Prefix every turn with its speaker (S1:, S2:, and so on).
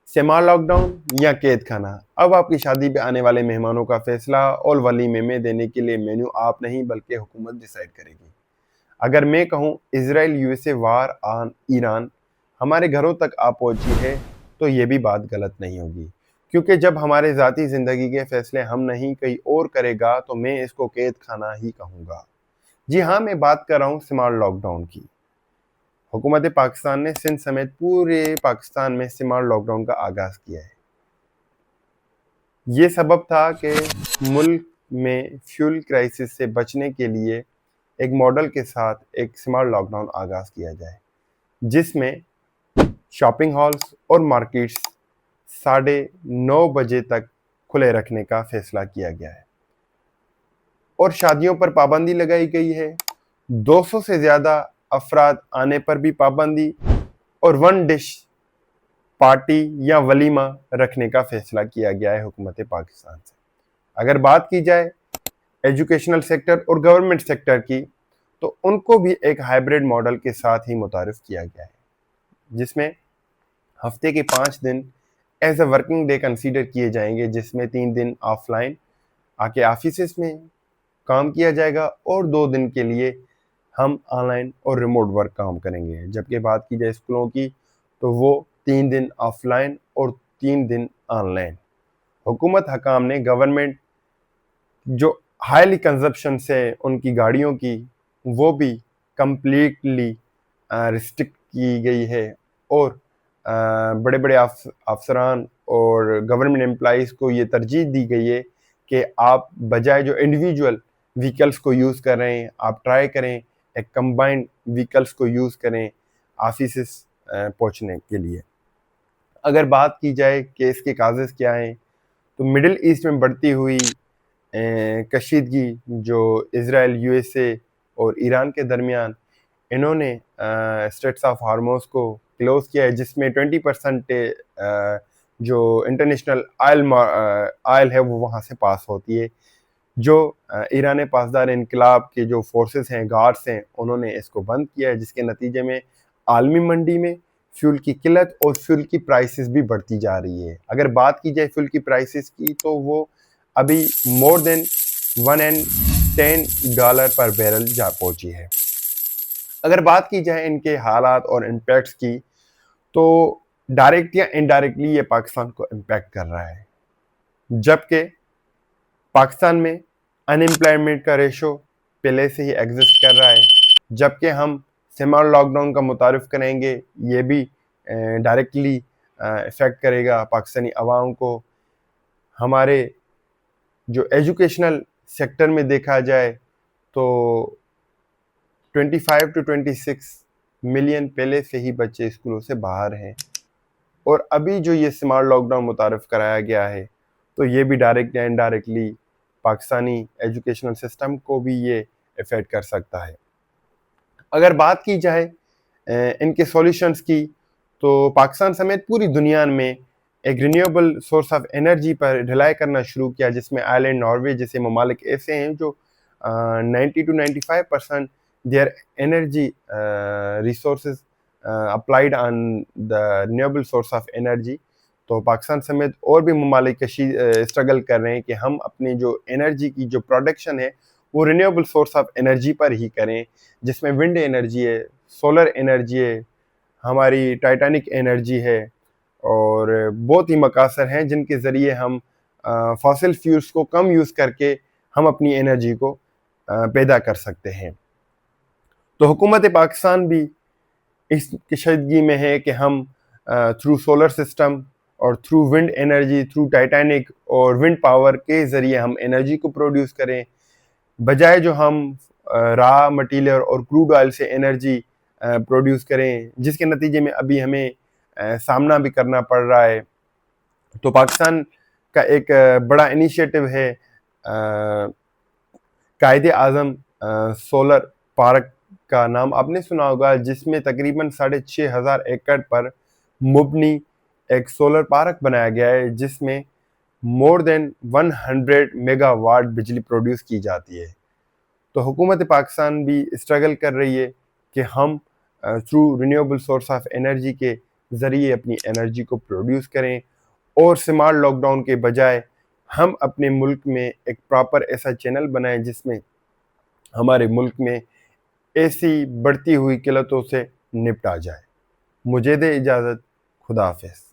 S1: सेमा lockdown या कैद खाना। अब आपकी शादी पे आने वाले मेहमानों का फैसला और वलीमे में देने के लिए मेन्यू आप नहीं बल्कि हुकूमत डिसाइड करेगी। अगर मैं कहूँ Israel USA war on Iran हमारे घरों तक आ पहुंची है तो ये भी बात गलत नहीं होगी, क्योंकि जब हमारे ज़ाती ज़िंदगी के फैसले हम नहीं कहीं और करेगा तो मैं इसको कैद खाना ही कहूँगा। जी हाँ, मैं बात कर रहा हूँ स्मार्ट लॉकडाउन की। हुकूमत पाकिस्तान ने सिंध समेत पूरे पाकिस्तान में स्मार्ट लॉकडाउन का आगाज़ किया है। ये सबब था कि मुल्क में फ्यूल क्राइसिस से बचने के लिए एक मॉडल के साथ एक स्मार्ट लॉकडाउन आगाज़ किया जाए, जिसमें शॉपिंग हॉल्स और मार्केट्स 9:30 बजे तक खुले रखने का फैसला किया गया है और शादियों पर पाबंदी लगाई गई है। 200 से ज़्यादा अफराद आने पर भी पाबंदी और वन डिश पार्टी या वलीमा रखने का फैसला किया गया है हुकूमत पाकिस्तान से। अगर बात की जाए एजुकेशनल सेक्टर और गवर्नमेंट सेक्टर की, तो उनको भी एक हाइब्रिड मॉडल के साथ ही मुतारिफ किया गया है, जिसमें हफ्ते के 5 दिन as a working day consider किए जाएंगे, जिसमें 3 दिन ऑफलाइन आके ऑफिस में काम किया जाएगा और 2 दिन के लिए हम ऑनलाइन और रिमोट वर्क काम करेंगे। जबकि बात की जाए स्कूलों की, तो वो 3 दिन ऑफलाइन और 3 दिन ऑनलाइन। हुकूमत हकाम ने गवर्नमेंट जो हाईली कंजप्शन से उनकी गाड़ियों की, वो भी कम्प्लीटली रिस्ट्रिक्ट की गई है और बड़े बड़े अफसरान और गवर्नमेंट एम्प्लॉइज़ को ये तरजीह दी गई है कि आप बजाय जो इंडिविजुअल व्हीकल्स को यूज़ कर रहे हैं, आप ट्राई करें एक कंबाइंड व्हीकल्स को यूज़ करें ऑफिस पहुंचने के लिए। अगर बात की जाए कि इसके काजेज़ क्या हैं, तो मिडिल ईस्ट में बढ़ती हुई कशीदगी जो इज़राइल, यूएसए और ईरान के दरमियान, इन्होंने स्ट्रेट्स ऑफ हार्मोस को क्लोज़ किया है, जिसमें 20% जो इंटरनेशनल आयल है वो वहाँ से पास होती है। जो ईरान पासदार इनकलाब के जो फोर्सेस हैं, गार्ड्स हैं, उन्होंने इसको बंद किया है, जिसके नतीजे में आलमी मंडी में फ्यूल की किल्लत और फ्यूल की प्राइसेस भी बढ़ती जा रही है। अगर बात की जाए फ्यूल की प्राइसेस की, तो वो अभी मोर देन $110 पर बैरल जा पहुंची है। अगर बात की जाए इनके हालात और इम्पैक्ट्स की, तो डायरेक्ट या इनडायरेक्टली ये पाकिस्तान को इम्पैक्ट कर रहा है। जबकि पाकिस्तान में अनएम्प्लॉयमेंट का रेशो पहले से ही एग्जिस्ट कर रहा है, जबकि हम सेमार लॉकडाउन का मुतारिफ करेंगे, ये भी डायरेक्टली इफ़ेक्ट करेगा पाकिस्तानी अवाम को। हमारे जो एजुकेशनल सेक्टर में देखा जाए, तो 25 to 26 मिलियन पहले से ही बच्चे स्कूलों से बाहर हैं और अभी जो ये स्मार्ट लॉकडाउन मुतारिफ कराया गया है, तो ये भी डायरेक्ट या इनडायरेक्टली पाकिस्तानी एजुकेशनल सिस्टम को भी ये इफ़ेक्ट कर सकता है। अगर बात की जाए इनके सॉल्यूशंस की, तो पाकिस्तान समेत पूरी दुनिया में एक रिन्यूएबल सोर्स ऑफ एनर्जी पर ढलाई करना शुरू किया, जिसमें आयरलैंड, नॉर्वे जैसे ममालिक ऐसे हैं जो 90 to 95% their energy resources applied on the renewable source of energy. तो पाकिस्तान समेत और भी ममालिक स्ट्रगल कर रहे हैं कि हम अपनी जो एनर्जी की जो प्रोडक्शन है वो रिन्यूएबल सोर्स ऑफ एनर्जी पर ही करें, जिसमें विंड एनर्जी है, सोलर एनर्जी है, हमारी टाइटैनिक एनर्जी है और बहुत ही मकासर हैं जिनके ज़रिए हम फॉसिल फ्यूल्स को कम यूज़ करके हम अपनी एनर्जी को पैदा कर सकते हैं। तो हुकूमत पाकिस्तान भी इस कशीदगी में है कि हम थ्रू सोलर सिस्टम और through wind energy, through Titanic और विंड पावर के ज़रिए हम एनर्जी को प्रोड्यूस करें, बजाय जो हम रॉ मटीरियल और क्रूड ऑयल से एनर्जी प्रोड्यूस करें, जिसके नतीजे में अभी हमें सामना भी करना पड़ रहा है। तो पाकिस्तान का एक बड़ा इनिशिएटिव है कायदे आज़म सोलर पार्क का नाम आपने सुना होगा, जिसमें तकरीबन 6,500 एकड़ पर मुबनी एक सोलर पार्क बनाया गया है, जिसमें मोर देन 100 मेगावाट बिजली प्रोड्यूस की जाती है। तो हुकूमत पाकिस्तान भी स्ट्रगल कर रही है कि हम through renewable source of energy के ذریعے اپنی انرجی کو پروڈیوس کریں، اور سمارٹ لاک ڈاؤن کے بجائے ہم اپنے ملک میں ایک پراپر ایسا چینل بنائیں جس میں ہمارے ملک میں ایسی بڑھتی ہوئی قلتوں سے نپٹا جائے۔ مجھے دے اجازت، خدا حافظ۔